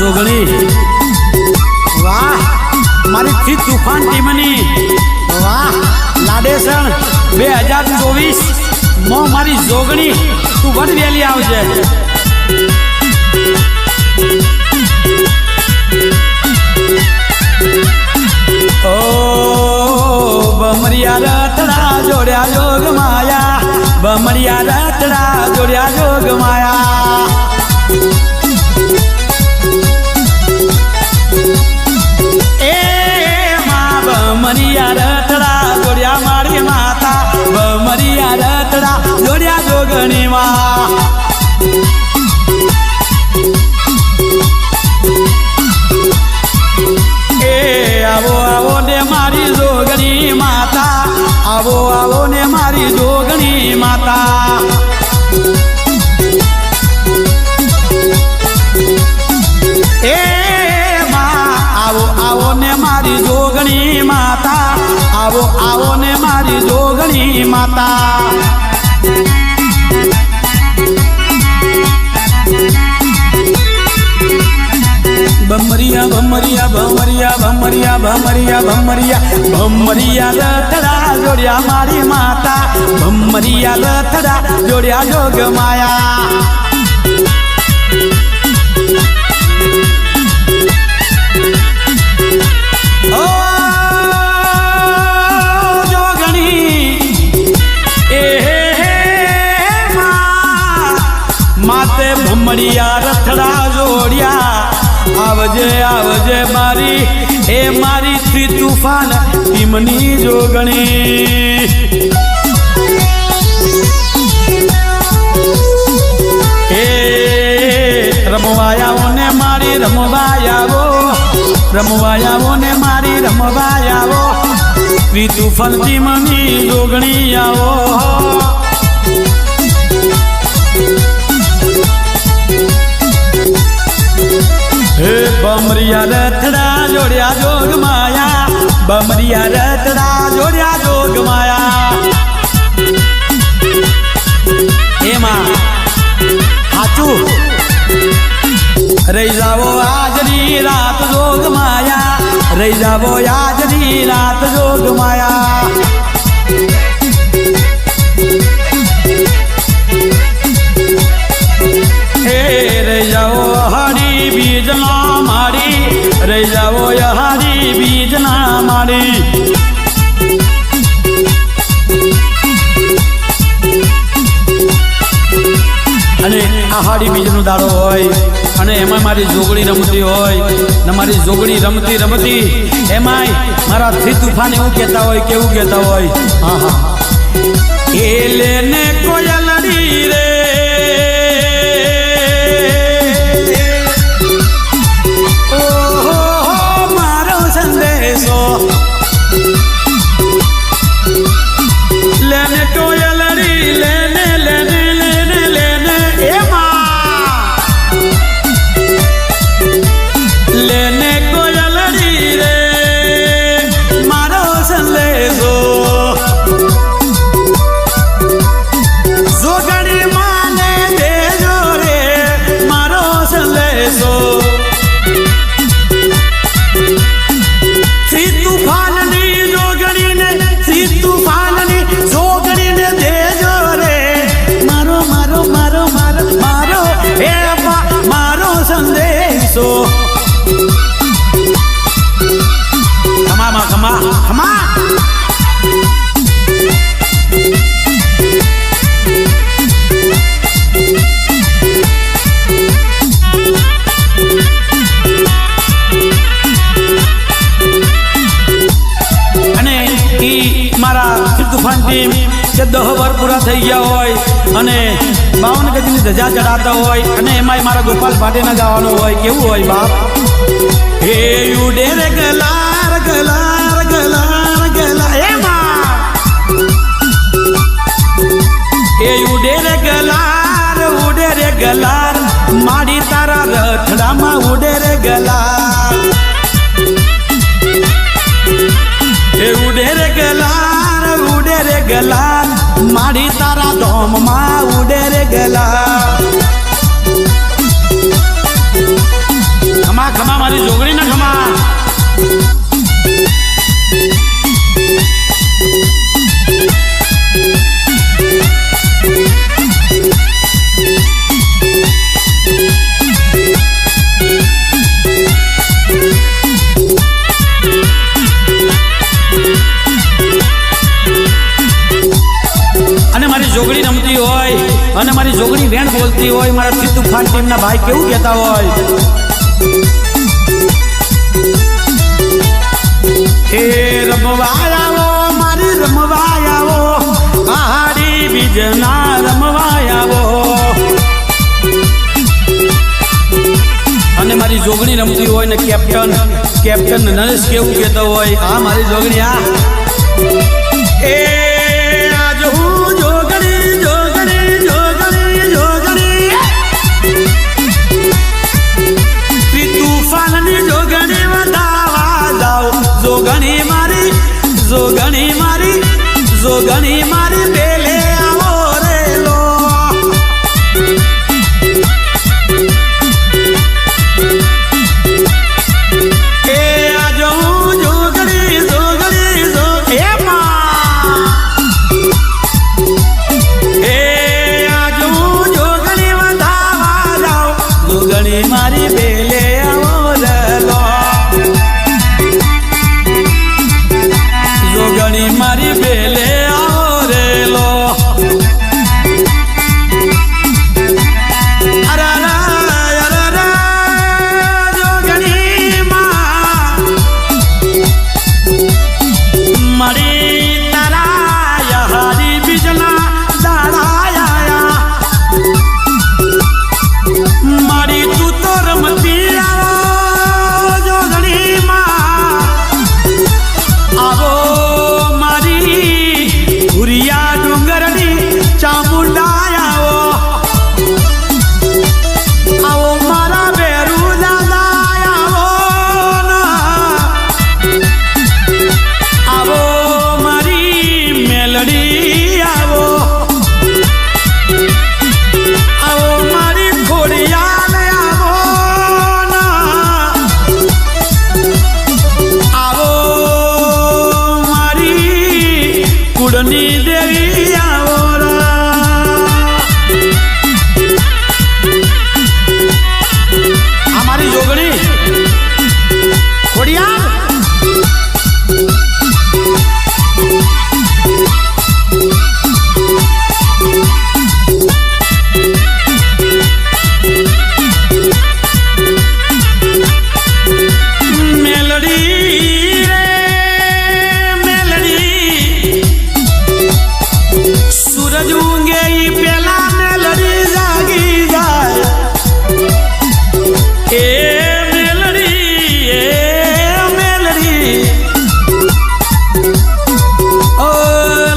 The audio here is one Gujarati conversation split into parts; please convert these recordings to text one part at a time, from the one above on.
જોગણી વાહ મારી થી તુફાન ટીમની વાહ લાડેસણ 2024 મો મારી જોગણી તું વડ વેલી આવજે ઓ બમરિયા રતડા જોડ્યા જોગ માયા બમરિયા રતડા જોડ્યા જોગ માયા એ માં બમરિયા રતડા જોડ્યા મારી માતા બમરિયા રતડા જોડ્યા જોગણી માં આવો આવો ને મારી જોગણી માતા આવો આવો ને મારી જોગણી માતા એ માં આવો આવો ને મારી જોગણી માતા આવો આવો ને મારી જોગણી માતા બમરિયા બમરિયા બમરિયા બમરિયા બમરિયા બમરિયા બમરિયા રતડા જોડ્યા મારી માતા બમરિયા રતડા જોડ્યા જોગ માયા ઓ જોગણી એ માતે બમરિયા રતડા જોડ્યા આવજે આવજે મારી એ મારી થી તુફાન ટીમની જોગણી એ રમવાયાઓ ને મારી રમવાયાઓ રમવાયાઓ ને મારી રમવાયાઓ થી તુફાન ટીમની જોગણી આવો હે બમરિયા રતડા જોડ્યા જોગ માયા બમરિયા રતડા જોડ્યા જોગ માયા એમાં હાચું રહી જાવો આજની રાત જોગ માયા રહી જાવો આજની રાત જોગ માયા હે રહી જાવો હરી બીજ ના મારી રહી જાવો હરી બીજ ના મારી અને આ હાડી બીજ નો દાડો હોય અને એમાં મારી જોગણી રમતી હોય ને મારી જોગણી રમતી રમતી એમાંય મારા થી તુફાન એવું કહેતા હોય કેવું કહેતા હોય હા હા એ લેને કોયલડી રે લેને કોયલડી લેને લેને લેને લેને એમાં લેને કોયલડી રે મારો સંદેશો જોગણી માને દેજો રે મારો સંદેશો શ્રી તુફાનની જોગણીને શ્રી તુફાનની જોગણીને દેજો રે મારો મારો મારો મારો મારો એ મારો સંદેશો ખમા ખમા ખમા તુફાન ટીમ કે 10 વાર પૂરા થઈ ગયા હોય અને 52 ગજની ધજા ચડાવતા હોય અને એમાંય મારા ગોપાલ ભાટેના ગાવાનું હોય કેવું હોય બાપ હે ઉડે રે ગલાર ગલાર ગલાર ગલા એમાં એ ઉડે રે ગલાર માડી તારા રથડામાં ઉડે રે ગલાર એ ઉડે રે ગલાર માડી તારા ધોમમાં ઉડે રે ગલાર ખમા મારી જોગણી ના ખમા. અને મારી જોગણી રમતી હોય અને મારી જોગણી વેણ બોલતી હોય, મારા સિદ્ધ તુફાન ટીમના ભાઈ કેવું કહેતા હોય, એ રમવા આવો મારી રમવા આવો, આહાડી બીજના રમવા આવો. અને મારી જોગણી રમતી હોય ને કેપ્ટન નરેશ કેવું કહેતો હોય, આ મારી જોગણી આ એ આજ હું જોગણી જોગણી જોગણી જોગણી શ્રી તુફાનની જોગણી વધાવા જાઓ. જોગણી મારી જોગણી મારી જોગણી મારી બેલે આવો રેલો. એ આજ હું જોગણી જોગણી જોગણી એ આજ હું જોગણી વધાવા જાઓ. જોગણી મારી બેલે આવો રેલો. જોગણી મારી બેલે આવો રેલો. જોગણી મારી તારા હારી બીજના દાડાયા. મારી તું તો રમતી આવો જોગણીમાં આવો. મારી ભુરિયા ડુંગરની ચામુંડા આવો. આવો મારા બેરુ દાદા આવો આવો. મારી મેલડી આવો આવો. મારી ખોડિયાલ આવો આવો. મારી કુળની દેવી આવો. આ મારી જોગણી ખોડિયાલ. મેલડી રે મેલડી સૂરજ ઊંઘે ઈ પેલા મેલડી જાગી જાય. એ મેલડી ઓ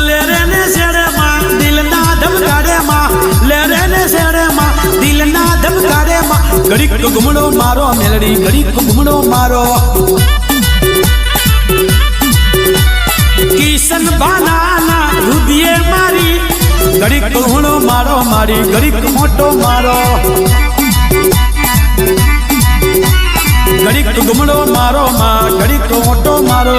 લેરે ને સેડે માં દિલના ધબકારે માં, લેરે ને સેડે માં દિલના ધબકારે માં. ઘડીક ઘૂમડો મારો મેલડી, ઘડીક ઘૂમડો મારો. કિશન બાનાના રુદિયે મારી, ઘડીક ઘૂમડો મારો મારી, ઘડીક મોટો મારો. ઘડીક ઘૂમડો મારો માં, ઘડીક મોટો મારો.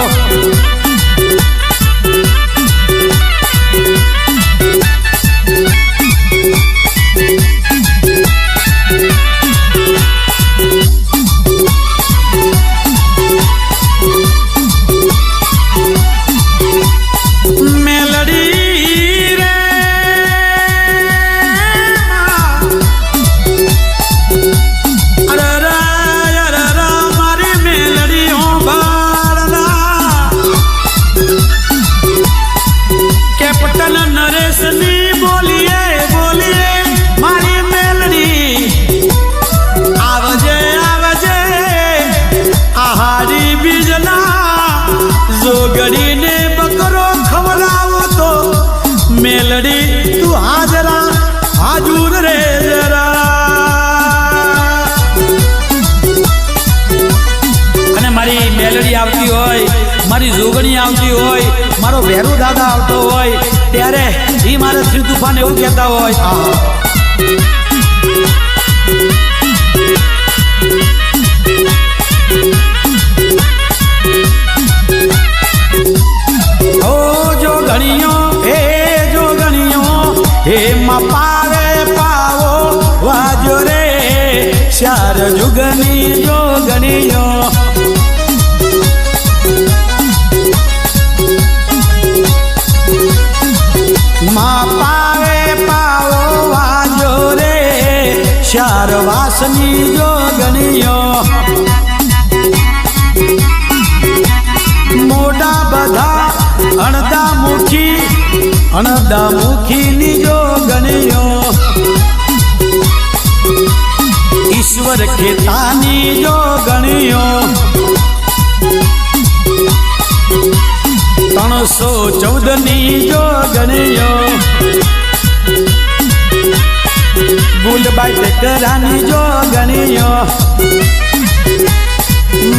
મેલડી રે મારી મેલડી હો બાળના. કેપ્ટન નરેશની બોલીએ બોલીએ મારી મેલડી આવજે આવજે. આહારી બીજના જોગડીને બકરો ખવડાવો તો મેલડી તું હાજરા હાજુર રે જરા. અને મારી મેલડી આવતી હોય, મારી જોગણી આવતી હોય, મારો ભેરુ દાદા આવતો હોય ત્યારે એ મારે શ્રી તુફાન એવું કહેતા હોય, યુગની જોગણીઓ માં પાવે પાવો વાજો રે ચાર વાસની જોગણીઓ મોટા બધા અણદા મુખીની જોગણીઓ ઈશ્વર ખેતાની જોગણીઓ 314ની જોગણીઓ ગુલબાઈ ટેકરાની જોગણીઓ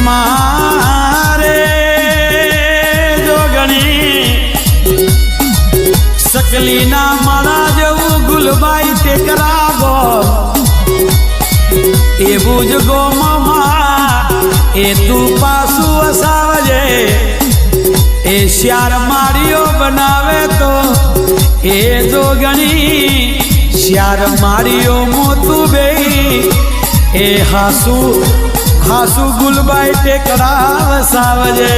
મારે જોગણી સકલીના માળા જેવું ગુલબાઈ ટેકરા ગો એવું જ ગોમમાં એ તું પાછું વસાવજે એ શ્યાર માળીઓ બનાવે તો એ જોગણી શ્યાર માળીઓ મોતું બે એ હાસુ ગુલબાઈ ટેકરા વસાવજે